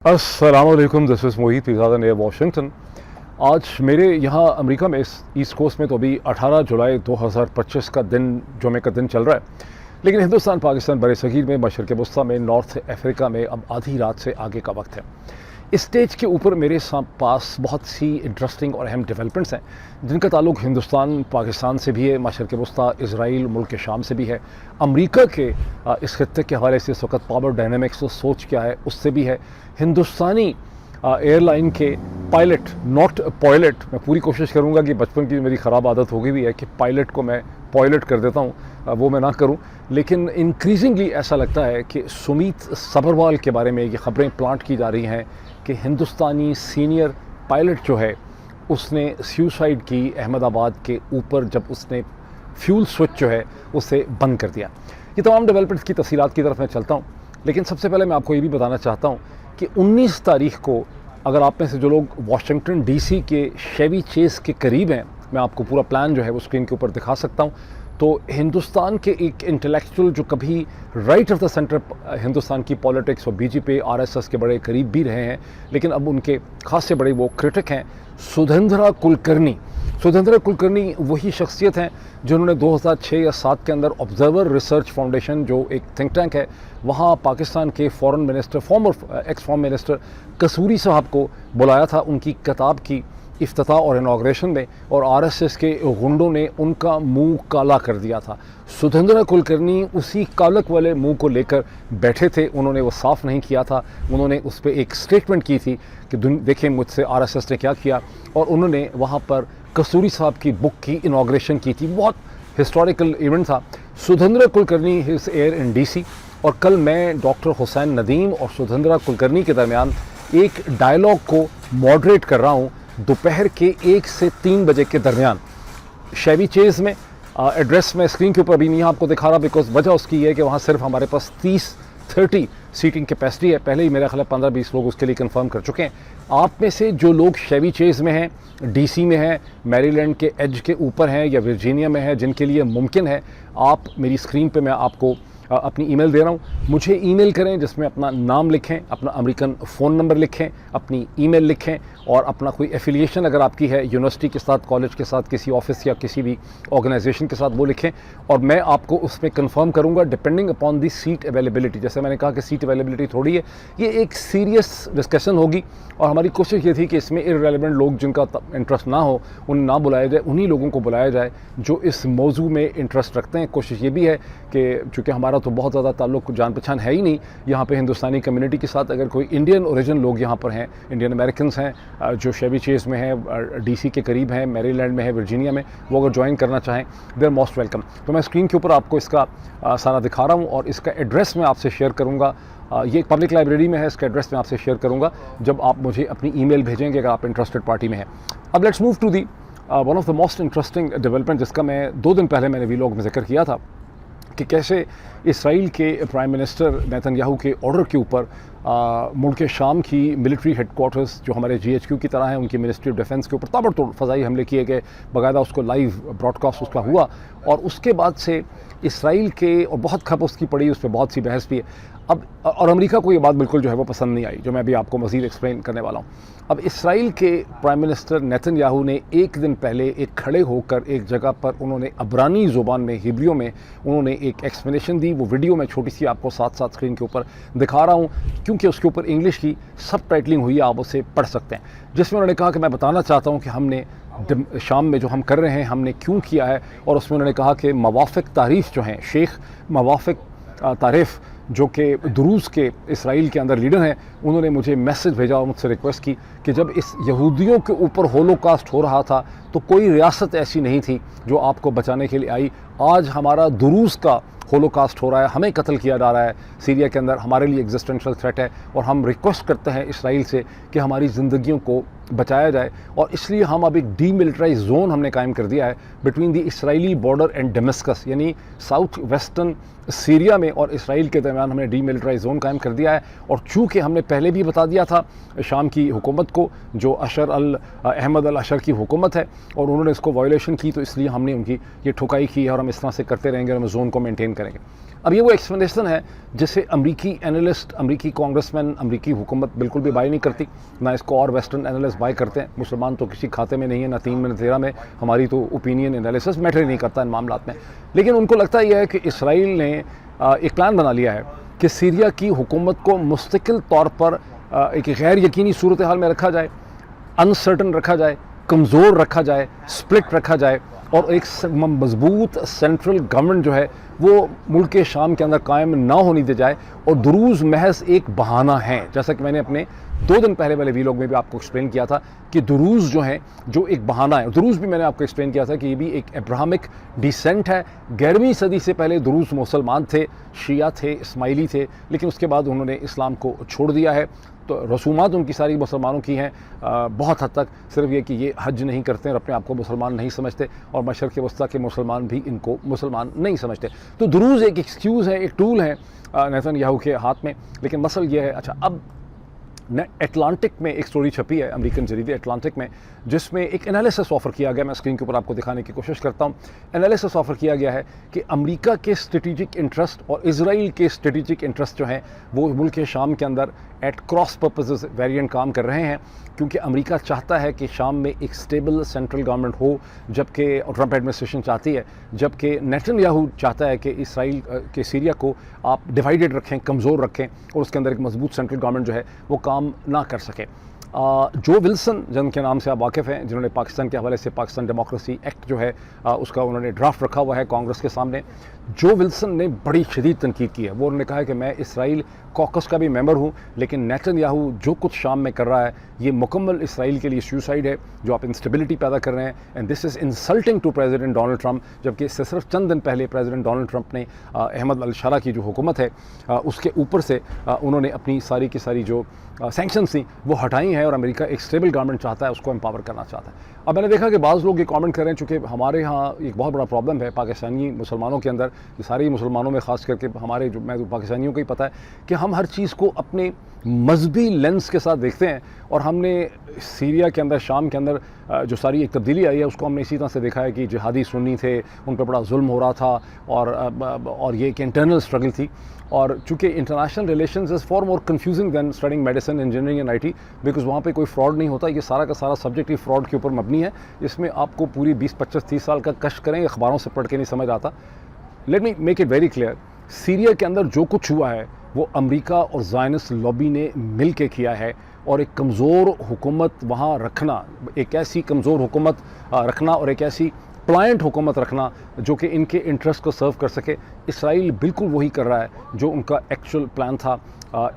अस्सलामुअलैकुम, this is Mohit Pirzada near Washington. आज मेरे यहाँ अमेरिका में ईस्ट कोस्ट में तो अभी 18 जुलाई 2025 का दिन जुमे का दिन चल रहा है, लेकिन हिंदुस्तान पाकिस्तान बरसगीर में मशरक़ वस्ती में नॉर्थ अफ्रीका में अब आधी रात से आगे का वक्त है। इस स्टेज के ऊपर मेरे पास बहुत सी इंटरेस्टिंग और अहम डेवलपमेंट्स हैं जिनका ताल्लुक हिंदुस्तान पाकिस्तान से भी है, मशरक़ वस्ती इसराइल मुल्क शाम से भी है, अमेरिका के इस खत्ते के हवाले से इस वक्त पावर डायनामिक्स सोच क्या है उससे भी है, हिंदुस्तानी एयरलाइन के पायलट नॉट पॉयलट, मैं पूरी कोशिश करूंगा कि बचपन की मेरी ख़राब आदत हो गई भी है कि पायलट को मैं पॉयलट कर देता हूं, वो मैं ना करूं, लेकिन इंक्रीजिंगली ऐसा लगता है कि सुमीत सबरवाल के बारे में ये ख़बरें प्लांट की जा रही हैं कि हिंदुस्तानी सीनियर पायलट जो है उसने सुसाइड की अहमदाबाद के ऊपर जब उसने फ्यूल स्विच जो है उसे बंद कर दिया। ये तमाम डेवलपमेंट्स की तफसीलात की तरफ मैं चलता हूँ, लेकिन सबसे पहले मैं आपको ये भी बताना चाहता हूँ कि 19 तारीख को अगर आप में से जो लोग वाशिंगटन डीसी के शेवी चेस के करीब हैं, मैं आपको पूरा प्लान जो है वो स्क्रीन के ऊपर दिखा सकता हूँ। तो हिंदुस्तान के एक इंटेलेक्चुअल जो कभी right of the centre Hindustan की पॉलिटिक्स और बीजेपी आरएसएस के बड़े करीब भी रहे हैं, लेकिन अब उनके खास से बड़े वो क्रिटिक हैं, सुधेंद्रा कुलकर्णी। सुधेंद्रा कुलकर्णी वही शख्सियत हैं जिन्होंने 2006 या 7 के अंदर ऑब्जर्वर रिसर्च फाउंडेशन जो एक थिंक टैंक है, वहाँ पाकिस्तान के foreign minister ex foreign minister Kasuri साहब को बुलाया था उनकी किताब की इफ्तिताह और इनाग्रेशन में, और आरएसएस के गुंडों ने उनका मुंह काला कर दिया था। सुधेंद्रा कुलकर्णी उसी कालक वाले मुंह को लेकर बैठे थे, उन्होंने वो साफ़ नहीं किया था, उन्होंने उस पर एक स्टेटमेंट की थी कि देखें मुझसे आरएसएस ने क्या किया, और उन्होंने वहाँ पर कसूरी साहब की बुक की इनाग्रेशन की थी। बहुत हिस्टोरिकल इवेंट था। Sudheendra Kulkarni is here in DC, और कल मैं डॉक्टर हुसैन नदीम और सुधेंद्रा कुलकर्णी के दरमियान एक डायलॉग को मॉडरेट कर रहा हूँ दोपहर के 1 से 3 बजे के दरमियान शेवी चेज़ में। एड्रेस में स्क्रीन के ऊपर अभी नहीं आपको दिखा रहा, बिकॉज वजह उसकी है कि वहाँ सिर्फ हमारे पास 30 सीटिंग कैपेसिटी है। पहले ही मेरा ख्याल 15-20 लोग उसके लिए कंफर्म कर चुके हैं। आप में से जो लोग शेवी चेज़ में हैं, डीसी में हैं, मैरीलैंड के एज के ऊपर हैं या वर्जीनिया में हैं, जिनके लिए मुमकिन है, आप मेरी स्क्रीन पे मैं आपको अपनी ईमेल दे रहा हूँ, मुझे ईमेल करें जिसमें अपना नाम लिखें, अपना अमेरिकन फ़ोन नंबर लिखें, अपनी ईमेल लिखें, और अपना कोई एफिलिएशन अगर आपकी है यूनिवर्सिटी के साथ, कॉलेज के साथ, किसी ऑफिस या किसी भी ऑर्गेनाइजेशन के साथ, वो लिखें, और मैं आपको उसमें कंफर्म करूँगा depending upon the seat availability. जैसे मैंने कहा कि सीट अवेलेबिलिटी थोड़ी है, ये एक सीरियस डिस्कशन होगी, और हमारी कोशिश ये थी कि इसमें इररेलेवेंट लोग जिनका इंटरेस्ट ना हो उन्हें ना बुलाया जाए, उन्हीं लोगों को बुलाया जाए जो इस मौजू में इंटरेस्ट रखते हैं। कोशिश ये भी है कि चूँकि हमारा तो बहुत ज़्यादा ताल्लुक जान पहचान है ही नहीं यहाँ पे हिंदुस्तानी कम्युनिटी के साथ, अगर कोई इंडियन ओरिजिन लोग यहाँ पर हैं, इंडियन अमेरिकन हैं जो शेवी चेज़ में हैं, डीसी के करीब हैं, मैरीलैंड में है, वर्जीनिया में, वो अगर ज्वाइन करना चाहें दे आर मोस्ट वेलकम। तो मैं स्क्रीन के ऊपर आपको इसका सारा दिखा रहा हूँ, और इसका एड्रेस मैं आपसे शेयर करूँगा। ये पब्लिक लाइब्रेरी में है, इसका एड्रेस मैं आपसे शेयर करूँगा जब आप मुझे अपनी ईमेल भेजेंगे अगर आप इंटरेस्टेड पार्टी में हैं। अब let's move to the one of the most interesting development जिसका मैं 2 दिन पहले मैंने वीलॉग में जिक्र किया था कि कैसे इसराइल के प्राइम मिनिस्टर नेतन्याहू के ऑर्डर के ऊपर मुल्क शाम की मिलिट्री हेडक्वार्टर्स जो हमारे GHQ की तरह हैं, उनकी मिनिस्ट्री ऑफ डिफेंस के ऊपर ताबड़तोड़ फ़ज़ाई हमले किए गए, बाकायदा उसको लाइव ब्रॉडकास्ट उसका हुआ, और उसके बाद से इसराइल के, और बहुत खप उसकी पड़ी, उस पर बहुत सी बहस भी है अब, और अमेरिका को ये बात बिल्कुल जो है वो पसंद नहीं आई, जो मैं अभी आपको मज़ीद एक्सप्लेन करने वाला हूँ। अब इसराइल के प्राइम मिनिस्टर नेतन्याहू ने एक दिन पहले एक खड़े होकर एक जगह पर उन्होंने अब्रानी ज़ुबान में, हिब्रियो में उन्होंने एक एक्सप्लेनेशन दी। वो वीडियो मैं छोटी सी आपको साथ साथ स्क्रीन के ऊपर दिखा रहा हूँ, क्योंकि उसके ऊपर इंग्लिश की सब टाइटलिंग हुई है, आप उसे पढ़ सकते हैं, जिसमें उन्होंने कहा कि मैं बताना चाहता हूँ कि हमने शाम में जो हम कर रहे हैं हमने क्यों किया है। और उसमें उन्होंने कहा कि मवाफ़िक तारीफ़ जो हैं, शेख मवाफ़िक तारीफ़ जो कि दुरूस के इसराइल के अंदर लीडर हैं, उन्होंने मुझे मैसेज भेजा और मुझसे रिक्वेस्ट की कि जब इस यहूदियों के ऊपर होलोकास्ट हो रहा था तो कोई रियासत ऐसी नहीं थी जो आपको बचाने के लिए आई। आज हमारा दुरूस का होलोकास्ट हो रहा है, हमें कत्ल किया जा रहा है सीरिया के अंदर, हमारे लिए एग्जिस्टेंशियल थ्रेट है, और हम रिक्वेस्ट करते हैं इसराइल से कि हमारी ज़िंदगियों को बचाया जाए। और इसलिए हम अब एक डीमिलिटराइज जोन हमने कायम कर दिया है between the Israeli border and दमिश्कस, यानी साउथ वेस्टर्न सीरिया में और इसराइल के दरमियान हमने डीमिलिटराइज जोन कायम कर दिया है। और चूँकि हमने पहले भी बता दिया था शाम की हुकूमत को, जो अहमद अल अशर की हुकूमत है, और उन्होंने इसको वायोलेशन की, तो इसलिए हमने उनकी ये ठुकाई की है, और हम इस तरह से करते रहेंगे और हम जोन को मेनटेन करेंगे। अब ये वो एक्सप्लेनेशन है जिसे अमरीकी एनालिस्ट, अमरीकी कांग्रेसमैन, अमरीकी हुकूमत बिल्कुल भी बाय नहीं करती, ना इसको और वेस्टर्न एनालिस्ट बाय करते हैं। मुसलमान तो किसी खाते में नहीं है, ना 3 में ना 13 में, हमारी तो ओपिनियन एनालिसिस मैटर ही नहीं करता इन मामलात में। लेकिन उनको लगता यह है कि इसराइल ने एक प्लान बना लिया है कि सीरिया की हुकूमत को मुस्तकिल तौर पर एक गैर यकीनी सूरत हाल में रखा जाए, अनसर्टन रखा जाए, कमज़ोर रखा जाए, स्प्लिट रखा जाए और एक मजबूत सेंट्रल गवर्नमेंट जो है वो मुल्क के शाम के अंदर कायम ना होने दी जाए। और दुरूज़ महज एक बहाना है, जैसा कि मैंने अपने 2 दिन पहले वाले वीलॉग में भी आपको एक्सप्लेन किया था कि दुरूज़ जो है जो एक बहाना है। दुरूज़ भी मैंने आपको एक्सप्लेन किया था कि ये भी एक अब्राहमिक डिसेंट है। 11वीं सदी से पहले दुरूज़ मुसलमान थे, शिया थे, इस्माइली थे, लेकिन उसके बाद उन्होंने इस्लाम को छोड़ दिया है। तो रसूमात उनकी सारी मुसलमानों की हैं, बहुत हद तक सिर्फ ये कि ये हज नहीं करते हैं और अपने आप को मुसलमान नहीं समझते, और मशरक़ वस्ता के मुसलमान भी इनको मुसलमान नहीं समझते। तो दुरूज़ एक एक्सक्यूज़ है, एक टूल है नेतन्याहू के हाथ में। लेकिन मसल ये है, अच्छा अब एटलांटिक में एक स्टोरी छपी है, अमेरिकन जरीदे एटलांटिक में, जिसमें एक एनालिसिस ऑफ़र किया गया। मैं स्क्रीन के ऊपर आपको दिखाने की कोशिश करता हूँ। एनालिसिस ऑफ़र किया गया है कि अमेरिका के स्ट्रेटेजिक इंटरेस्ट और इजराइल के स्ट्रेटेजिक इंटरेस्ट जो हैं वो मुल्क के शाम के अंदर एट क्रॉस पर्पसेस वेरिएंट काम कर रहे हैं, क्योंकि अमेरिका चाहता है कि शाम में एक स्टेबल सेंट्रल गवर्नमेंट हो, जबकि ट्रंप एडमिनिस्ट्रेशन चाहती है, जबकि नेतन्याहू चाहता है कि इसराइल के सीरिया को आप डिवाइडेड रखें, कमज़ोर रखें और उसके अंदर एक मजबूत सेंट्रल गवर्नमेंट जो है वो काम ना कर सके। जो विल्सन, जिनके नाम से आप वाकिफ़ हैं, जिन्होंने पाकिस्तान के हवाले से पाकिस्तान डेमोक्रेसी एक्ट जो है उसका उन्होंने ड्राफ्ट रखा हुआ है कांग्रेस के सामने, जो विल्सन ने बड़ी शदीद तनकीद की है। वो उन्होंने कहा है कि मैं इसराइल कॉकस का भी मेंबर हूँ, लेकिन नेतन्याहू जो कुछ शाम में कर रहा है ये मुकम्मल इसराइल के लिए सुसाइड है, जो आप इंस्टेबिलिटी पैदा कर रहे हैं, and this is insulting to president Donald Trump. जबकि इससे सिर्फ चंद दिन पहले प्रेसिडेंट डोनाल्ड ट्रंप ने अहमद अल-शारा की जो हुकूमत है उसके ऊपर से उन्होंने अपनी सारी की सारी जो सैंक्शंस थी वो हटाई हैं, और अमेरिका एक स्टेबल गवर्नमेंट चाहता है, उसको एम्पावर करना चाहता है। अब मैंने देखा कि बाज़ लोग ये कमेंट कर रहे हैं, चूँकि हमारे यहाँ एक बहुत बड़ा प्रॉब्लम है पाकिस्तानी मुसलमानों के अंदर, कि सारे मुसलमानों में ख़ास करके हमारे जो मैं तो पाकिस्तानियों को ही पता है कि हम हर चीज़ को अपने मजहबी लेंस के साथ देखते हैं, और हमने सीरिया के अंदर, शाम के अंदर जो सारी एक तब्दीली आई है उसको हमने इसी तरह से देखा है कि जिहादी सुन्नी थे, उन पर बड़ा जुल्म हो रहा था, और ये एक इंटरनल स्ट्रगल थी। और चूँकि international relations is far more confusing than studying medicine, engineering and IT, because वहाँ पे कोई फ्रॉड नहीं होता। ये सारा का सारा सब्जेक्ट ही फ्रॉड के ऊपर मबनी है। इसमें आपको पूरी 20, 25, 30 साल का कष्ट करें, अखबारों से पढ़ के नहीं समझ आता। Let me make it very clear, Syria के अंदर जो कुछ हुआ है वो अमेरिका और ज़ायनिस्ट लॉबी ने मिल के किया है, और एक कमज़ोर हुकूमत वहाँ रखना, एक ऐसी कमज़ोर हुकूमत रखना और एक ऐसी प्लायंट हुकूमत रखना जो कि इनके इंटरेस्ट को सर्व कर सके, इसराइल बिल्कुल वही कर रहा है जो उनका एक्चुअल प्लान था।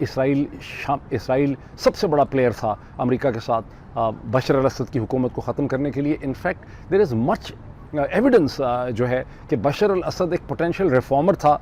इसराइल सबसे बड़ा प्लेयर था अमेरिका के साथ बशर अल-असद की हुकूमत को ख़त्म करने के लिए। In fact there is much evidence जो है कि बशर अल-असद एक पोटेंशियल रिफॉर्मर था,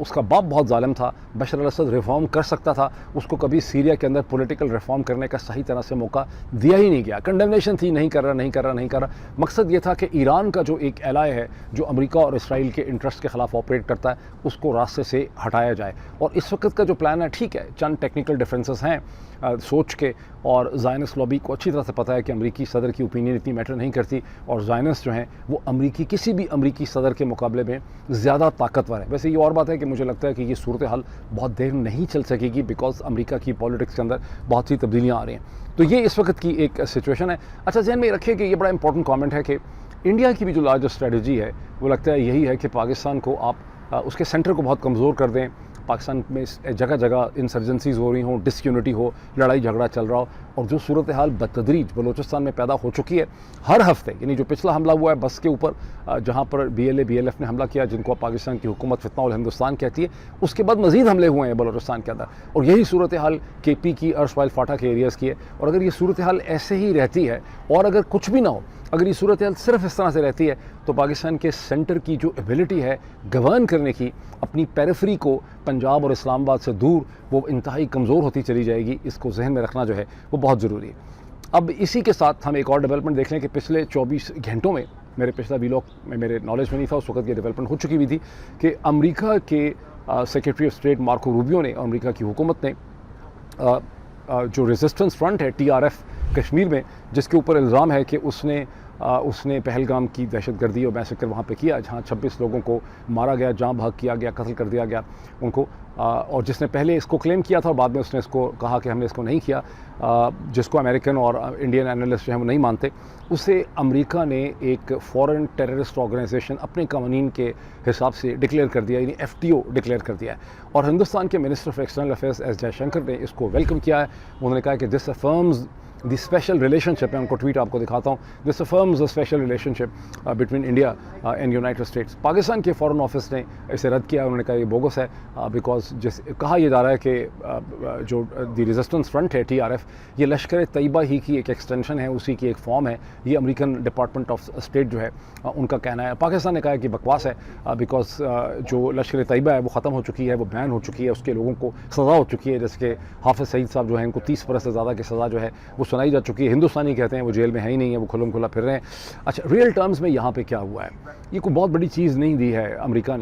उसका बाप बहुत जालिम था, बशर अल-असद रिफॉर्म कर सकता था, उसको कभी सीरिया के अंदर पॉलिटिकल रिफॉर्म करने का सही तरह से मौका दिया ही नहीं गया। कंडेमनेशन थी, नहीं कर रहा। मकसद ये था कि ईरान का जो एक एलाय है जो अमेरिका और इसराइल के इंटरेस्ट के ख़िलाफ़ ऑपरेट करता है, उसको रास्ते से हटाया जाए। और इस वक्त का जो प्लान है, ठीक है, चंद टेक्निकल डिफरेंसेस हैं सोच के, और ज़ायनिस्ट लॉबी को अच्छी तरह से पता है कि अमेरिकी सदर की ओपिनियन इतनी मैटर नहीं करती, और ज़ायनिस्ट जो हैं वो किसी भी अमेरिकी सदर के मुकाबले में ज़्यादा ताकतवर है। वैसे ये और बात है कि मुझे लगता है कि ये सूरत हाल बहुत देर नहीं चल सकेगी, बिकॉज अमेरिका की पॉलिटिक्स के अंदर बहुत सी तब्दीलियाँ आ रही हैं। तो ये इस वक्त की एक सिचुएशन है। अच्छा, ज़हन में रखिए कि ये बड़ा इंपॉर्टेंट कमेंट है कि इंडिया की भी जो लार्जेस्ट स्ट्रेटजी है वो लगता है यही है कि पाकिस्तान को आप उसके सेंटर को बहुत कमज़ोर कर दें, पाकिस्तान में जगह जगह इंसर्जेंसीज हो रही हों, डिसयूनिटी हो, लड़ाई झगड़ा चल रहा हो, और जो सूरत हाल बतदरीज बलूचिस्तान में पैदा हो चुकी है हर हफ्ते, यानी जो पिछला हमला हुआ है बस के ऊपर जहाँ पर BLF ने हमला किया, जिनको पाकिस्तान की हुकूमत फितना उल हिंदुस्तान कहती है, उसके बाद मज़ीद हमले हुए हैं बलूचिस्तान के अंदर, और यही सूरत हाल KP की, अर्शवाइल फाटा के एरियाज़ की है। और अगर ये सूरत हाल ऐसे ही रहती है, और अगर कुछ भी ना हो, अगर ये सूरत हाल सिर्फ इस तरह से रहती है, तो पाकिस्तान के सेंटर की जो एबिलिटी है गवर्न करने की, अपनी पेरिफेरी को पंजाब और इस्लामाबाद से दूर, वो इंतहाई कमज़ोर होती चली जाएगी। इसको जहन में रखना जो है वो बहुत ज़रूरी है। अब इसी के साथ हम एक और डेवलपमेंट देख लें कि पिछले 24 घंटों में, मेरे पिछला वीलॉग में मेरे नॉलेज में नहीं था, उस वक्त ये डेवलपमेंट हो चुकी हुई थी कि अमेरिका के secretary of state Marco Rubio ने, अमेरिका की हुकूमत ने जो रेजिस्टेंस फ्रंट है TRF, कश्मीर में, जिसके ऊपर इल्ज़ाम है कि उसने पहलगाम की दहशतगर्दी और मैसेकर वहाँ पे किया, जहाँ 26 लोगों को मारा गया, जाँ भाग किया गया, कत्ल कर दिया गया उनको, और जिसने पहले इसको क्लेम किया था और बाद में उसने इसको कहा कि हमने इसको नहीं किया, जिसको अमेरिकन और इंडियन एनालिस्ट जो हैं वो नहीं मानते, उसे अमेरिका ने एक फॉरेन टेररिस्ट ऑर्गेनाइजेशन अपने कानून के हिसाब से डिक्लेयर कर दिया, यानी FTO डिक्लेयर कर दिया है। और हिंदुस्तान के minister of external affairs S Jaishankar ने इसको वेलकम किया है। उन्होंने कहा कि this affirms the special relationship, मैं उनको ट्वीट आपको दिखाता हूँ, this affirms the special relationship between India and United States. Pakistan के फॉरेन ऑफिस ने इसे रद्द किया। उन्होंने कहा ये बोगस है, बिकॉज कहा यह जा रहा है कि जो द रेजिस्टेंस फ्रंट है TRF, ये लश्कर तैयबा ही की एक एक्सटेंशन है, उसी की एक फॉर्म है। ये अमेरिकन डिपार्टमेंट ऑफ स्टेट जो है उनका कहना है। पाकिस्तान ने कहा कि बकवास है, बिकॉज जो लश्कर तैयबा है वो ख़त्म हो चुकी है, वो बैन हो चुकी है, उसके लोगों को सज़ा हो चुकी है, जैसे कि हाफिज़ सईद साहब जो है उनको 30 बरस से ज़्यादा की सज़ा जो है वो सुनाई जा चुकी है। हिंदुस्तानी कहते हैं वो जेल में है ही नहीं है, वो खुल्लम खुल्ला फिर रहे हैं। अच्छा, रियल टर्म्स में यहाँ पे क्या हुआ है, ये कोई बहुत बड़ी चीज़ नहीं दी है अमेरिका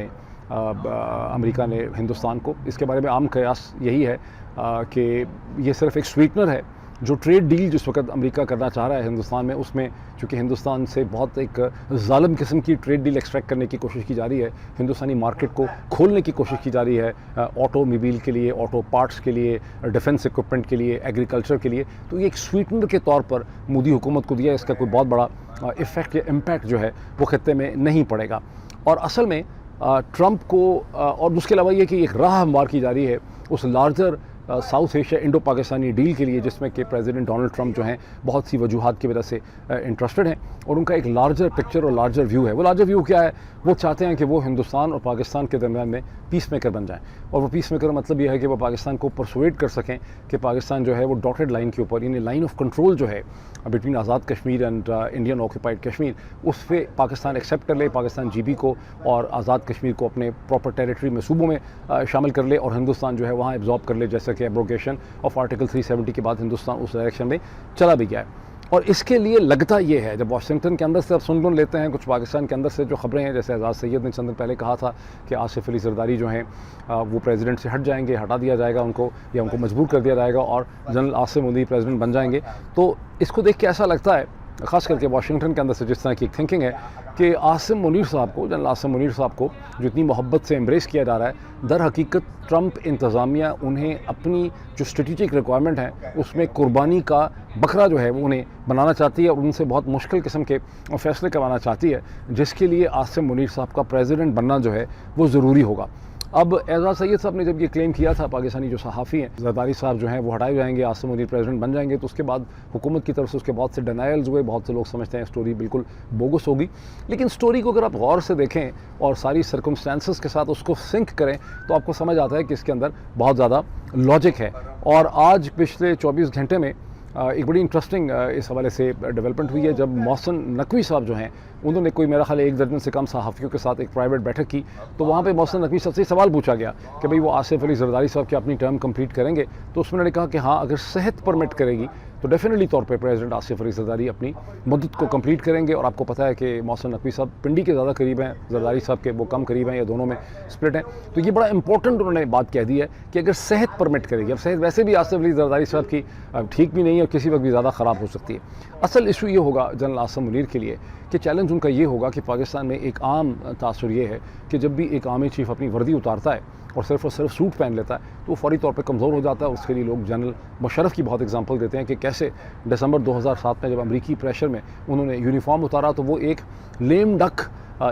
ने हिंदुस्तान को। इसके बारे में आम कयास यही है कि ये सिर्फ एक स्वीटनर है। जो ट्रेड डील जिस वक्त अमेरिका करना चाह रहा है हिंदुस्तान में, उसमें चूँकि हिंदुस्तान से बहुत एक जालिम किस्म की ट्रेड डील एक्सट्रैक्ट करने की कोशिश की जा रही है, हिंदुस्तानी मार्केट को खोलने की कोशिश की जा रही है, ऑटोमोबाइल के लिए, ऑटो पार्ट्स के लिए, डिफेंस इक्विपमेंट के लिए, एग्रीकल्चर के लिए, तो ये एक स्वीटनर के तौर पर मोदी हुकूमत को दिया। इसका कोई बहुत बड़ा इफ़ेक्ट या इम्पैक्ट जो है वो खत्ते में नहीं पड़ेगा। और असल में ट्रंप को और उसके अलावा ये कि एक राह हमवार की जा रही है उस larger south Asia Indo Pakistani deal के लिए, जिसमें कि प्रेसिडेंट डोनाल्ड ट्रंप जो हैं बहुत सी वजूहात की वजह से इंटरेस्टेड हैं, और उनका एक लार्जर पिक्चर और लार्जर व्यू है। वो लार्जर व्यू क्या है, वो चाहते हैं कि वो हिंदुस्तान और पाकिस्तान के दरमियान में पीस मेकर बन जाएं। और वो पीस मेकर मतलब ये है कि वो पाकिस्तान को परसुएड कर सकें कि पाकिस्तान जो है वो डॉटेड लाइन के ऊपर, यानी लाइन ऑफ कंट्रोल जो है between Azad Kashmir and Indian occupied Kashmir, उस पर पाकिस्तान एक्सेप्ट कर ले, पाकिस्तान GB को और आज़ाद कश्मीर को अपने प्रॉपर टेरिटरी में, सूबों में शामिल कर ले, और हिंदुस्तान जो है वहाँ एब्जॉर्ब कर ले, जैसा कि एब्रोगेशन ऑफ आर्टिकल 370 के बाद हिंदुस्तान उस डायरेक्शन में चला भी गया है। और इसके लिए लगता ये है, जब वाशिंगटन के अंदर से अब सुन लेते हैं, कुछ पाकिस्तान के अंदर से जो खबरें हैं, जैसे एजाज सैयद ने चंद दिन पहले कहा था कि आसिफ अली जरदारी जो हैं वो प्रेसिडेंट से हट जाएंगे, हटा दिया जाएगा उनको, या उनको मजबूर कर दिया जाएगा और जनरल आसिम मुनीर प्रेसिडेंट बन जाएंगे। तो इसको देख के ऐसा लगता है, ख़ास करके वाशिंगटन के अंदर से जिस तरह की थिंकिंग है, कि आसिम मुनीर साहब को, जनरल आसिम मुनीर साहब को जो इतनी मोहब्बत से एम्ब्रेस किया जा रहा है, दर हकीकत ट्रंप इंतज़ामिया उन्हें अपनी जो स्ट्रेटिजिक रिक्वायरमेंट है उसमें कुर्बानी का बकरा जो है वो उन्हें बनाना चाहती है, और उनसे बहुत मुश्किल किस्म के फैसले करवाना चाहती है, जिसके लिए आसिम मुनीर साहब का प्रेसिडेंट बनना जो है वो ज़रूरी होगा। अब एजाज सैयद साहब ने जब ये क्लेम किया था, पाकिस्तानी जो सहाफ़ी हैं, जरदारी साहब जो हैं वो हटाए जाएंगे, आसिम मुनीर प्रेसिडेंट बन जाएंगे, तो उसके बाद हुकूमत की तरफ से उसके बहुत से डिनायल्स हुए, बहुत से लोग समझते हैं स्टोरी बिल्कुल बोगस होगी। लेकिन स्टोरी को अगर आप गौर से देखें और सारी सर्कमस्टेंसेस के साथ उसको सिंक करें, तो आपको समझ आता है कि इसके अंदर बहुत ज़्यादा लॉजिक है। और आज पिछले 24 घंटे में एक बड़ी इंटरेस्टिंग इस हवाले से डेवलपमेंट हुई है, जब मोहसिन नकवी साहब जो हैं उन्होंने कोई मेरा ख्याल 1 दर्जन से कम सहाफ़ियों के साथ एक प्राइवेट बैठक की, तो वहाँ पे मोहसिन नकवी साहब से सवाल पूछा गया कि भाई वो आसिफ अली जरदारी साहब की अपनी टर्म कंप्लीट करेंगे, तो उसमें उन्होंने कहा कि हाँ, अगर सेहत परमिट करेगी तो डेफिनेटली तौर पे प्रेसिडेंट आसिफ अली जरदारी अपनी मुद्दत को कंप्लीट करेंगे। और आपको पता है कि मोहसिन नकवी साहब पिंडी के ज़्यादा करीब हैं, जरदारी साहब के वो कम करीब हैं, या दोनों में स्प्लिट हैं। तो ये बड़ा इंपॉर्टेंट उन्होंने बात कह दी है कि अगर सेहत परमिट करेगी, अब सेहत वैसे भी आसिफ अली जरदारी साहब की ठीक भी नहीं है और किसी वक्त भी ज़्यादा ख़राब हो सकती है। असल इशू ये होगा जनरल आसिम मुनीर के लिए कि चैलेंज उनका ये होगा कि पाकिस्तान में एक आम तासुर ये है कि जब भी एक आर्मी चीफ अपनी वर्दी उतारता है और सिर्फ सूट पहन लेता है, तो वो फौरी तौर पे कमज़ोर हो जाता है। उसके लिए लोग जनरल मुशर्रफ की बहुत एग्जांपल देते हैं कि कैसे दिसंबर 2007 में जब अमरीकी प्रेशर में उन्होंने यूनिफॉर्म उतारा, तो वो एक लेम डक,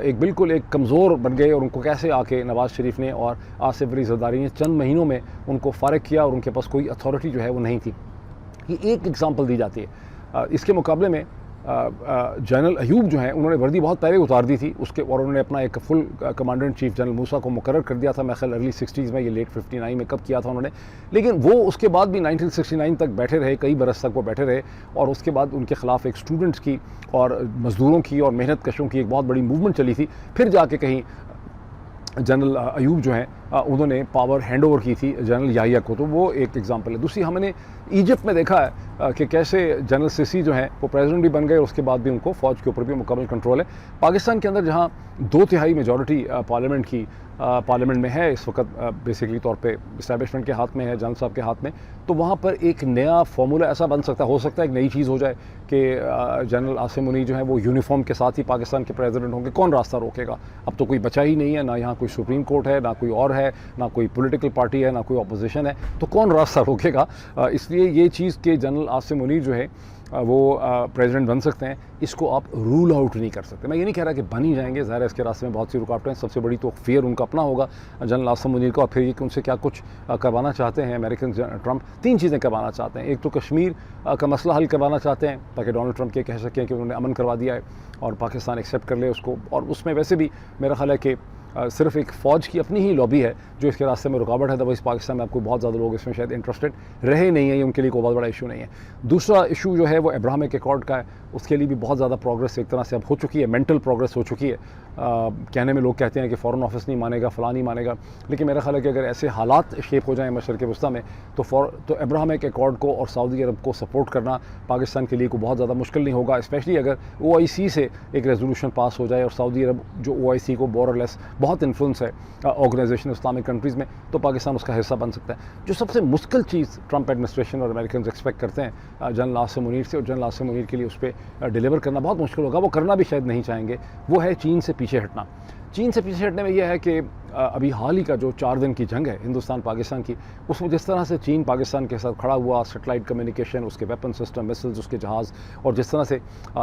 एक बिल्कुल एक कमज़ोर बन गए, और उनको कैसे आके नवाज़ शरीफ ने और आसिफ अली जरदारी ने चंद महीनों में उनको फ़ारिग किया, और उनके पास कोई अथॉरिटी जो है वो नहीं थी। ये एक एग्ज़ाम्पल दी जाती है। इसके मुकाबले में जनरल अयूब जो हैं उन्होंने वर्दी बहुत पहले उतार दी थी उसके, और उन्होंने अपना एक full commander in chief general Musa को मुकर्रर कर दिया था, मैं ख्याल अर्ली 60s में, ये लेट 59 में कब किया था उन्होंने। लेकिन वो उसके बाद भी 1969 तक बैठे रहे, कई बरस तक वो बैठे रहे, और उसके बाद उनके ख़िलाफ़ एक स्टूडेंट्स की और मज़दूरों की और मेहनत कशों की एक बहुत बड़ी मूवमेंट चली थी। फिर जाके कहीं जनरल अयूब जो हैं उन्होंने पावर हैंड ओवर की थी जनरल याहिया को, तो वो एक एग्जांपल है। दूसरी हमने इजिप्ट में देखा है कि कैसे जनरल सिसी जो हैं वो प्रेसिडेंट भी बन गए और उसके बाद भी उनको फ़ौज के ऊपर भी मुकम्मल कंट्रोल है। पाकिस्तान के अंदर जहाँ 2/3 मेजॉरिटी पार्लियामेंट की पार्लियामेंट में है इस वक्त, बेसिकली तौर पे इस्टेब्लिशमेंट के हाथ में है, जनरल साहब के हाथ में, तो वहाँ पर एक नया फार्मूला ऐसा बन सकता है, हो सकता है एक नई चीज़ हो जाए कि जनरल आसिम मुनीर जो है वो यूनिफॉर्म के साथ ही पाकिस्तान के प्रेसिडेंट होंगे। कौन रास्ता रोकेगा? अब तो कोई बचा ही नहीं है, ना यहाँ कोई सुप्रीम कोर्ट है, ना कोई और है, ना कोई पॉलिटिकल पार्टी है, ना कोई अपोजिशन है, तो कौन रास्ता रोकेगा? इसलिए ये चीज़ कि जनरल आसिम मुनीर जो है वो प्रेसिडेंट बन सकते हैं, इसको आप रूल आउट नहीं कर सकते। मैं ये नहीं कह रहा कि बन ही जाएंगे, ज़ाहिर है इसके रास्ते में बहुत सी रुकावटें हैं। सबसे बड़ी तो फियर उनका अपना होगा जनरल आसिम मुनीर का, और फिर ये कि उनसे क्या कुछ करवाना चाहते हैं अमेरिकन ट्रंप। 3 चीज़ें करवाना चाहते हैं। एक तो कश्मीर का मसला हल करवाना चाहते हैं ताकि डोनाल्ड ट्रंप ये कह सकें कि उन्होंने अमन करवा दिया है और पाकिस्तान एक्सेप्ट कर ले उसको। और उसमें वैसे भी मेरा ख्याल है कि सिर्फ एक फ़ौज की अपनी ही लॉबी है जो इसके रास्ते में रुकावट है। अदरवाइज़ पाकिस्तान में आपको बहुत ज़्यादा लोग इसमें शायद इंटरेस्टेड रहे नहीं है, ये उनके लिए कोई बहुत बड़ा इशू नहीं है। दूसरा इशू जो है वो अब्राहमिक एकॉर्ड का है, उसके लिए भी बहुत ज़्यादा प्रोग्रेस एक तरह से अब हो चुकी है, मेंटल प्रोग्रेस हो चुकी है। कहने में लोग कहते हैं कि फ़ॉरेन ऑफिस नहीं मानेगा, फ़लाँ नहीं मानेगा, लेकिन मेरा ख्याल है कि अगर ऐसे हालात शेप हो जाएँ मशरक़ वस्ती में तो अब्राहमिक एकॉर्ड को और सऊदी अरब को सपोर्ट करना पाकिस्तान के लिए कोई बहुत ज़्यादा मुश्किल नहीं होगा, स्पेशली अगर OIC से एक रेजोल्यूशन पास हो जाए और सऊदी अरब जो OIC को मोर और लेस बहुत इन्फ्लुएंस है ऑर्गेनाइजेशन इस्लामिक कंट्रीज़ में, तो पाकिस्तान उसका हिस्सा बन सकता है। जो सबसे मुश्किल चीज़ ट्रंप एडमिनिस्ट्रेशन और अमेरिकन एक्सपेक्ट करते हैं जनरल आसिम मुनीर से, और जनरल आसिम मुनीर के लिए उस पर डिलीवर करना बहुत मुश्किल होगा, वो करना भी शायद नहीं चाहेंगे, वो है चीन से पीछे हटना। चीन से पीछे हटने में यह है कि अभी हाल ही का जो 4 दिन की जंग है हिंदुस्तान पाकिस्तान की, उसमें जिस तरह से चीन पाकिस्तान के साथ खड़ा हुआ, सैटेलाइट कम्युनिकेशन, उसके वेपन सिस्टम, मिसाइल्स, उसके जहाज़, और जिस तरह से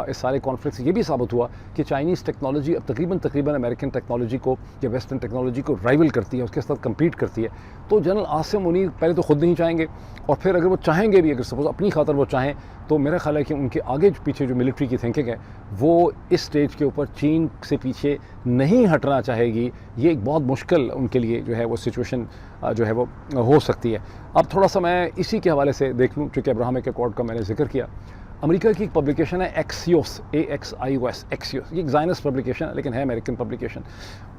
इस सारे कॉन्फ्लिक्ट से ये भी साबित हुआ कि चाइनीज़ टेक्नोलॉजी अब तकरीबन अमेरिकन टेक्नोलॉजी को या वेस्टर्न टेक्नोलॉजी को राइवल करती है, उसके साथ कम्पीट करती है। तो जनरल आसिम मुनीर पहले तो खुद नहीं चाहेंगे, और फिर अगर वो चाहेंगे भी, अगर सपोज अपनी खातर वो चाहें, तो मेरा ख्याल है कि उनके आगे पीछे जो मिलिट्री की थिंकिंग है वो इस स्टेज के ऊपर चीन से पीछे नहीं हटना चाहेगी। ये एक बहुत मुश्किल उनके लिए जो है वो सिचुएशन जो है वो हो सकती है। अब थोड़ा सा मैं इसी के हवाले से देख लूँ, चूँकि अब्राहमिक एकॉर्ड का मैंने जिक्र किया। अमेरिका की एक पब्लिकेशन है एक्सियोस, AXIOS, एक्सियोस, ये एक ज़ायनिस्ट पब्लिकेशन है लेकिन है अमेरिकन पब्लिकेशन,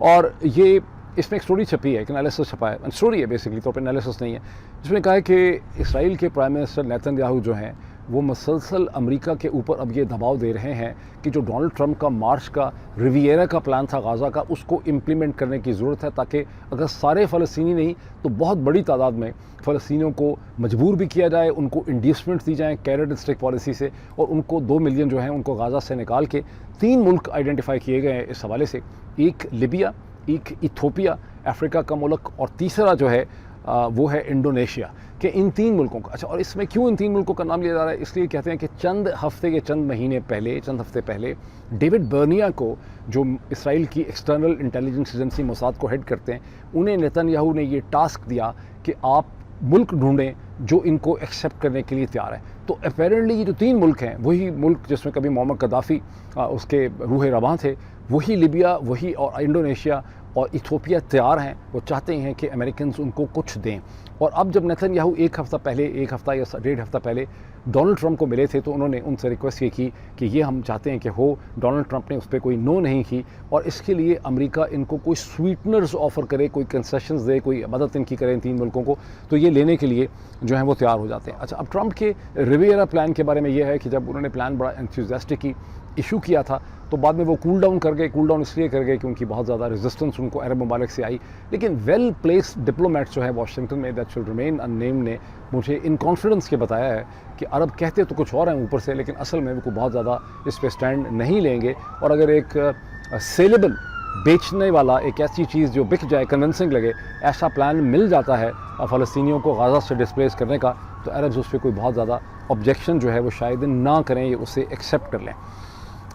और ये इसमें एक स्टोरी छपी है, एक एनालिसिस छपा है, स्टोरी है बेसिकली तौर पर, एनालिसिस नहीं है, जिसमें कहा है कि इसराइल के प्राइम मिनिस्टर नेतन्याहू जो हैं वो मसलसल अमेरिका के ऊपर अब ये दबाव दे रहे हैं कि जो डोनाल्ड ट्रंप का मार्च का रिविएरा का प्लान था गाज़ा का, उसको इम्प्लीमेंट करने की ज़रूरत है, ताकि अगर सारे फ़लस्तीनी नहीं तो बहुत बड़ी तादाद में फ़लस्तीनियों को मजबूर भी किया जाए, उनको इंड्यूसमेंट दी जाए कैरेट एंड स्टिक पॉलिसी से, और उनको 2 मिलियन जो हैं उनको गाज़ा से निकाल के 3 मुल्क आइडेंटिफाई किए गए हैं इस हवाले से, एक लीबिया, एक इथोपिया अफ्रीका का मुल्क, और तीसरा जो है वो है इंडोनेशिया, कि इन 3 मुल्कों का। अच्छा, और इसमें क्यों इन 3 मुल्कों का नाम लिया जा रहा है? इसलिए कहते हैं कि चंद हफ्ते पहले डेविड बर्निया को, जो इसराइल की एक्सटर्नल इंटेलिजेंस एजेंसी मोसाद को हेड करते हैं, उन्हें नेतन्याहू ने ये टास्क दिया कि आप मुल्क ढूंढें जो इनको एक्सेप्ट करने के लिए तैयार है। तो अपेरेंटली ये जो 3 मुल्क हैं वही मुल्क जिसमें कभी मोहम्मद कद्दाफ़ी उसके रूह रवां थे, वही लीबिया, वही और इंडोनेशिया और इथोपिया तैयार हैं। वो चाहते हैं कि अमेरिकन उनको कुछ दें। और अब जब नेतन्याहू एक हफ़्ता या 1.5 हफ़्ता पहले डोनाल्ड ट्रंप को मिले थे, तो उन्होंने उनसे रिक्वेस्ट ये की कि ये हम चाहते हैं कि हो। डोनाल्ड ट्रंप ने उस पर कोई नो नहीं की, और इसके लिए अमेरिका इनको कोई स्वीटनर्स ऑफ़र करे, कोई कंसेशंस दे, कोई मदद इनकी करे इन 3 मुल्कों को, तो ये लेने के लिए जो है वो तैयार हो जाते हैं। अच्छा, अब ट्रंप के रिविएरा प्लान के बारे में ये है कि जब उन्होंने प्लान बड़ा एंथुसियास्टिक इशू किया था, तो बाद में वो कूल डाउन कर गए। कूल डाउन इसलिए कर गए कि उनकी बहुत ज़्यादा रेजिस्टेंस उनको अरब ममालिक से आई। लेकिन वेल प्लेस्ड डिप्लोमेट्स जो है वाशिंगटन में, दैट शुड रिमेन अननेम्ड, ने मुझे इन कॉन्फिडेंस के बताया है कि अरब कहते तो कुछ और हैं ऊपर से, लेकिन असल में वो बहुत ज़्यादा इस पर स्टैंड नहीं लेंगे। और अगर एक सेलेबल बेचने वाला, एक ऐसी चीज़ जो बिक जाए, कन्विंसिंग लगे, ऐसा प्लान मिल जाता है फ़लस्तीनियों को गाज़ा से डिस्प्लेस करने का, तो अरब्स उस पर कोई बहुत ज़्यादा ऑब्जेक्शन जो है वो शायद ना करें, ये उसे एक्सेप्ट कर लें।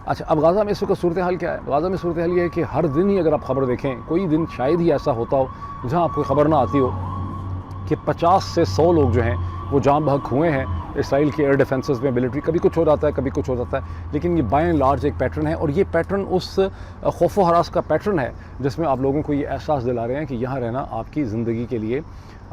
अच्छा, अब गाज़ा में इस वक्त सूरत हाल क्या है? गाज़ा में सूरत हाल ये है कि हर दिन ही अगर आप ख़बर देखें, कोई दिन शायद ही ऐसा होता हो जहाँ आपको खबर ना आती हो कि 50 से 100 लोग जो हैं वो जाम बहक हुए हैं इसराइल के एयर डिफेंसेस में। मिलिट्री कभी कुछ हो जाता है, कभी कुछ हो जाता है, लेकिन ये बाय एंड लार्ज एक पैटर्न है, और ये पैटर्न उस खौफ व हरास का पैटर्न है जिसमें आप लोगों को ये एहसास दिला रहे हैं कि यहाँ रहना आपकी ज़िंदगी के लिए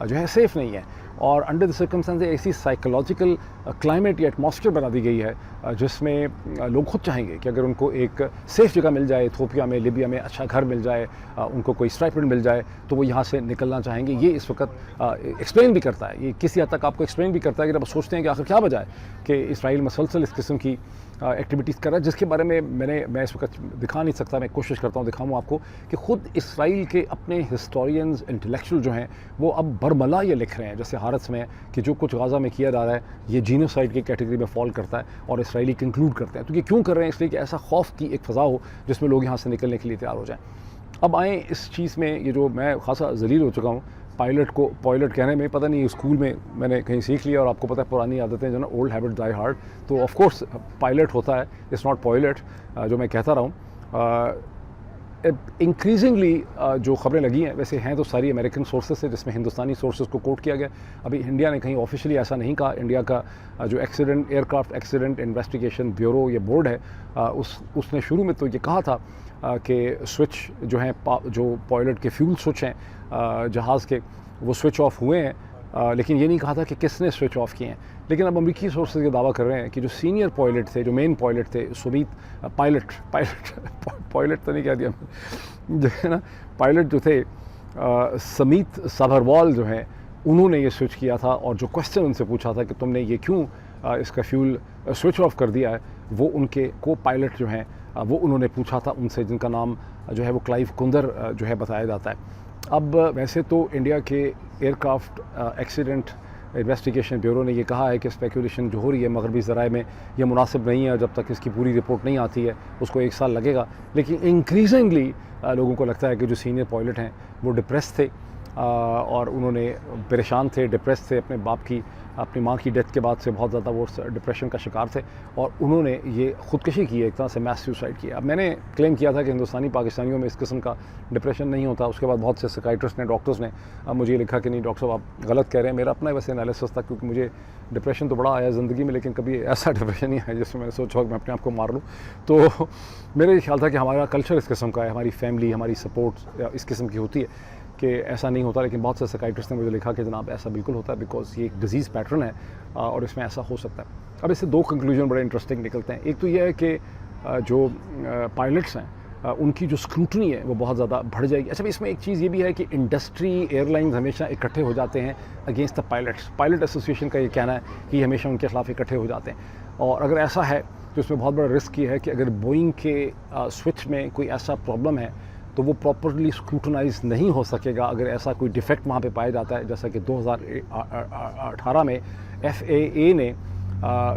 जो है सेफ़ नहीं है। और अंडर द सर्कमस्टेंसेस ऐसी साइकोलॉजिकल क्लाइमेट या एटमॉस्फेयर बना दी गई है जिसमें लोग खुद चाहेंगे कि अगर उनको एक सेफ़ जगह मिल जाए, इथियोपिया में, लीबिया में अच्छा घर मिल जाए, उनको कोई स्टाइपेंड मिल जाए, तो वो यहाँ से निकलना चाहेंगे। ये इस वक्त एक्सप्लेन भी करता है, ये किसी हद तक आपको एक्सप्लेन भी करता है कि जब सोचते हैं कि आखिर क्या वजह है कि इसराइल मसलसल इस किस्म की एक्टिविटीज़ कर रहा है, जिसके बारे में मैं इस वक्त दिखा नहीं सकता। मैं कोशिश करता हूँ दिखाऊँ आपको कि ख़ुद इसराइल के अपने हिस्टोरियंस, इंटेलेक्चुअल जो हैं, वो अब बरमला ये लिख रहे हैं जैसे हारत में कि जो कुछ गाज़ा में किया जा रहा है ये जीनोसाइड की कैटेगरी में फॉल करता है, और इसराइली कंक्लूड करते हैं। तो ये क्यों कर रहे हैं? इसलिए कि ऐसा खौफ की एक फ़ज़ा हो जिसमें लोग यहाँ से निकलने के लिए तैयार हो जाएँ। अब आएँ इस चीज़ में, ये जो मैं खासा ज़लील हो चुका हूँ पायलट को पॉयलट कहने में, पता नहीं स्कूल में मैंने कहीं सीख लिया, और आपको पता है पुरानी आदतें जो ना, ओल्ड हैबिट डाई हार्ड। तो ऑफ कोर्स पायलट होता है, इट्स नॉट पॉयलट, जो मैं कहता रहा हूँ। इंक्रीजिंगली जो खबरें लगी हैं, वैसे हैं तो सारी अमेरिकन सोर्सेज से, जिसमें हिंदुस्तानी सोर्सेज को कोट किया गया। अभी इंडिया ने कहीं ऑफिशियली ऐसा नहीं कहा। इंडिया का जो एयरक्राफ्ट एक्सीडेंट इन्वेस्टिगेशन ब्यूरो, ये बोर्ड है, उसने शुरू में तो ये कहा था कि स्विच जो हैं, जो पॉयलट के फ्यूल स्विच हैं जहाज़ के, वो स्विच ऑफ हुए हैं, लेकिन ये नहीं कहा था कि किसने स्विच ऑफ किए हैं। लेकिन अब अमरीकी सोर्सेज ये दावा कर रहे हैं कि जो सीनियर पॉयलट थे, जो मेन पॉयलट थे, सुमीत पॉयलट तो नहीं कह दिया जो है ना, पायलट जो थे समीत साभरवाल जो हैं, उन्होंने ये स्विच किया था। और जो क्वेश्चन उनसे पूछा था कि तुमने ये क्यों इसका फ्यूल स्विच ऑफ कर दिया है, वो उनके को पायलट जो हैं वो उन्होंने पूछा था उनसे, जिनका नाम जो है वो क्लाइव कुंदर जो है बताया जाता है। अब वैसे तो इंडिया के एयरक्राफ्ट एक्सीडेंट इन्वेस्टिगेशन ब्यूरो ने ये कहा है कि स्पेकुलेशन जो हो रही है मगरबी ज़राए में, ये मुनासिब नहीं है, जब तक इसकी पूरी रिपोर्ट नहीं आती है उसको 1 साल लगेगा। लेकिन इंक्रीजिंगली लोगों को लगता है कि जो सीनियर पायलट हैं वो डिप्रेस थे, और उन्होंने परेशान थे, डिप्रेस थे, अपनी माँ की डेथ के बाद से बहुत ज़्यादा वो डिप्रेशन का शिकार थे, और उन्होंने ये ख़ुदकशी की है, एक तरह से मैस सुसाइड किया। अब मैंने क्लेम किया था कि हिंदुस्तानी पाकिस्तानियों में इस किस्म का डिप्रेशन नहीं होता। उसके बाद बहुत से साइकियाट्रिस्ट ने, डॉक्टर्स ने अब मुझे लिखा कि नहीं डॉक्टर साहब आप गलत कह रहे हैं। मेरा अपना वैसे एनालिसिस था, क्योंकि मुझे डिप्रेशन तो बड़ा आया ज़िंदगी में, लेकिन कभी ऐसा डिप्रेशन नहीं आया जिसमें मैंने सोचा कि मैं अपने आप को मार लूँ। तो मेरा ये ख्याल था कि हमारा कल्चर इस किस्म का है, हमारी फैमिली, हमारी सपोर्ट इस किस्म की होती है कि ऐसा नहीं होता। लेकिन बहुत से साइकियाट्रिस्ट ने मुझे लिखा कि जनाब ऐसा बिल्कुल होता है, बिकॉज ये एक डिजीज़ पैटर्न है और इसमें ऐसा हो सकता है। अब इससे 2 कंक्लूजन बड़े इंटरेस्टिंग निकलते हैं। एक तो यह है कि जो पायलट्स हैं उनकी जो स्क्रूटनी है वो बहुत ज़्यादा बढ़ जाएगी। अच्छा, इसमें एक चीज़ ये भी है कि इंडस्ट्री, एयरलाइंस हमेशा इकट्ठे हो जाते हैं against the pilots. Pilot association का ये कहना है कि हमेशा उनके खिलाफ इकट्ठे हो जाते हैं, और अगर ऐसा है तो इसमें बहुत बड़ा रिस्क ये है कि अगर बोइंग के स्विच में कोई ऐसा प्रॉब्लम है तो वो प्रॉपरली स्क्रूटनाइज नहीं हो सकेगा। अगर ऐसा कोई डिफेक्ट वहाँ पे पाया जाता है, जैसा कि 2018 में FAA ने,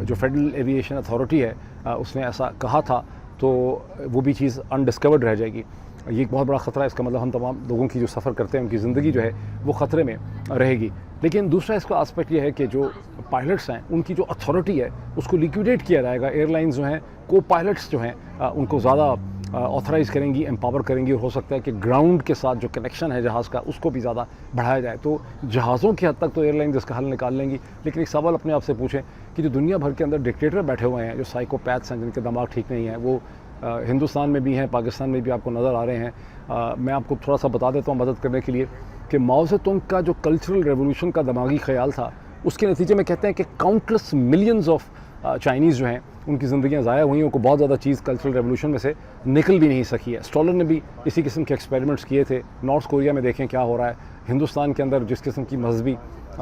जो फेडरल एविएशन अथॉरिटी है, उसने ऐसा कहा था, तो वो भी चीज़ अनडिस्कवर्ड रह जाएगी। ये एक बहुत बड़ा ख़तरा है। इसका मतलब हम तमाम लोगों की जो सफ़र करते हैं उनकी ज़िंदगी जो है वो ख़तरे में रहेगी। लेकिन दूसरा इसका आस्पेक्ट ये है कि जो पायलट्स हैं उनकी जो अथॉरिटी है उसको लिक्विडेट किया जाएगा। एयरलाइंस जो हैं, को पायलट्स जो हैं, उनको ज़्यादा ऑथराइज़ करेंगी, एम्पावर करेंगी, और हो सकता है कि ग्राउंड के साथ जो कनेक्शन है जहाज़ का उसको भी ज़्यादा बढ़ाया जाए। तो जहाज़ों की हद तक तो एयरलाइंस इसका हल निकाल लेंगी। लेकिन एक सवाल अपने आप से पूछें कि जो दुनिया भर के अंदर डिक्टेटर बैठे हुए हैं, जो साइकोपैथ्स हैं, जिनके दिमाग ठीक नहीं है, वो हिंदुस्तान में भी हैं, पाकिस्तान में भी आपको नज़र आ रहे हैं। मैं आपको थोड़ा सा बता देता हूँ मदद करने के लिए कि माओ ज़ेतुंग का जो कल्चरल रेवोल्यूशन का दिमागी ख्याल था, उसके नतीजे में कहते हैं कि काउंटलेस मिलियंस ऑफ चाइनीज़ जो हैं उनकी ज़िंदगियाँ ज़ाया हुई हैं, उनको बहुत ज़्यादा चीज़ कल्चरल रेवोल्यूशन में से निकल भी नहीं सकी है। स्टॉलिन ने भी इसी किस्म के एक्सपेरिमेंट्स किए थे। नॉर्थ कोरिया में देखें क्या हो रहा है। हिंदुस्तान के अंदर जिस किस्म की मजहबी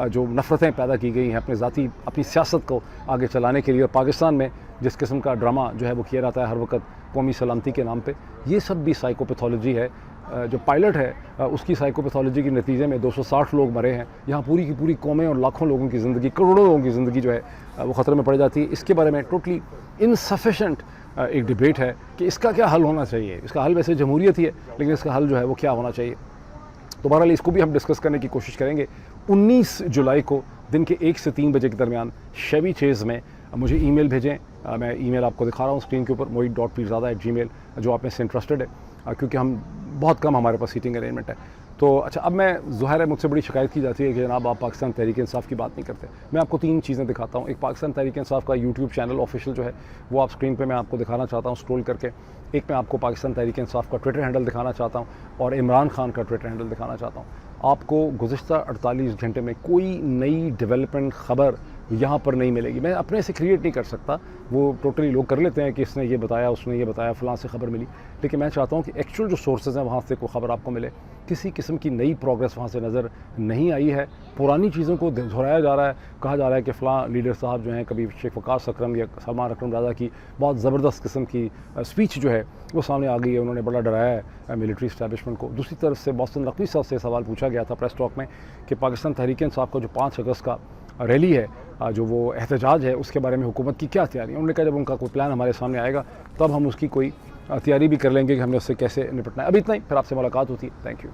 जो नफ़रतें पैदा की गई हैं अपनी सियासत को आगे चलाने के लिए, और पाकिस्तान में जिस किस्म का ड्रामा जो है वो किया जाता है हर वक्त कौमी सलामती के नाम पे, ये सब भी साइकोपैथोलॉजी है। जो पायलट है उसकी साइकोपैथोलॉजी के नतीजे में 260 लोग मरे हैं। यहाँ पूरी की पूरी कौमें और लाखों लोगों की ज़िंदगी, करोड़ों लोगों की ज़िंदगी जो है वो ख़तरे में पड़ जाती है। इसके बारे में टोटली इनसफिशेंट एक डिबेट है कि इसका क्या हल होना चाहिए। इसका हल वैसे जमहूरियत ही है, लेकिन इसका हल जो है वो क्या होना चाहिए। तो बहरहाल इसको भी हम डिस्कस करने की कोशिश करेंगे। 19 जुलाई को दिन के 1 से 3 बजे के दरमियान शेवी चेज़ में मुझे ईमेल भेजें। मैं ईमेल आपको दिखा रहा हूँ स्क्रीन के ऊपर, mohit.pirzada@gmail, जो आप में से इंटरेस्टेड है, क्योंकि हम बहुत कम हमारे पास सीटिंग अरेंजमेंट है। तो अच्छा, अब मैं ज़ाहिर है मुझसे बड़ी शिकायत की जाती है कि जनाब आप पाकिस्तान तहरीक इंसाफ की बात नहीं करते। मैं आपको 3 चीज़ें दिखाता हूँ। एक, पाकिस्तान तहरीक इंसाफ का यूट्यूब चैनल ऑफिशियल जो है वो आप स्क्रीन पे मैं आपको दिखाना चाहता हूँ स्क्रॉल करके। एक, मैं आपको पाकिस्तान तहरीक इंसाफ का ट्विटर हैंडल दिखाना चाहता हूँ, और इमरान खान का ट्विटर हैंडल दिखाना चाहता हूँ। आपको गुज़िश्ता 48 घंटे में कोई नई डेवलपमेंट ख़बर यहाँ पर नहीं मिलेगी। मैं अपने से क्रिएट नहीं कर सकता, वो टोटली लोग कर लेते हैं कि इसने ये बताया, उसने ये बताया, फ़लाँ से ख़बर मिली, लेकिन मैं चाहता हूँ कि एक्चुअल जो सोर्सेज़ हैं वहाँ से कोई ख़बर आपको मिले। किसी किस्म की नई प्रोग्रेस वहाँ से नज़र नहीं आई है, पुरानी चीज़ों को दोहराया जा रहा है। कहा जा रहा है कि फ़लाँ लीडर साहब जो हैं, कभी शेख वक़ास अकरम या सलमान अकरम राजा की बहुत ज़बरदस्त किस्म की स्पीच जो है वो सामने आ गई है, उन्होंने बड़ा डराया है मिलिट्री इस्टेब्लिशमेंट को। दूसरी तरफ से मोहसिन नकवी साहब से सवाल पूछा गया था प्रेस टॉक में कि पाकिस्तान तहरीक इंसाफ का जो 5 अगस्त का रैली है, जो वो एहतजाज है, उसके बारे में हुकूमत की क्या तैयारी है। उन्होंने कहा जब उनका कोई प्लान हमारे सामने आएगा तब हम उसकी कोई तैयारी भी कर लेंगे कि हमने उससे कैसे निपटना है। अभी इतना ही, फिर आपसे मुलाकात होती है। Thank you.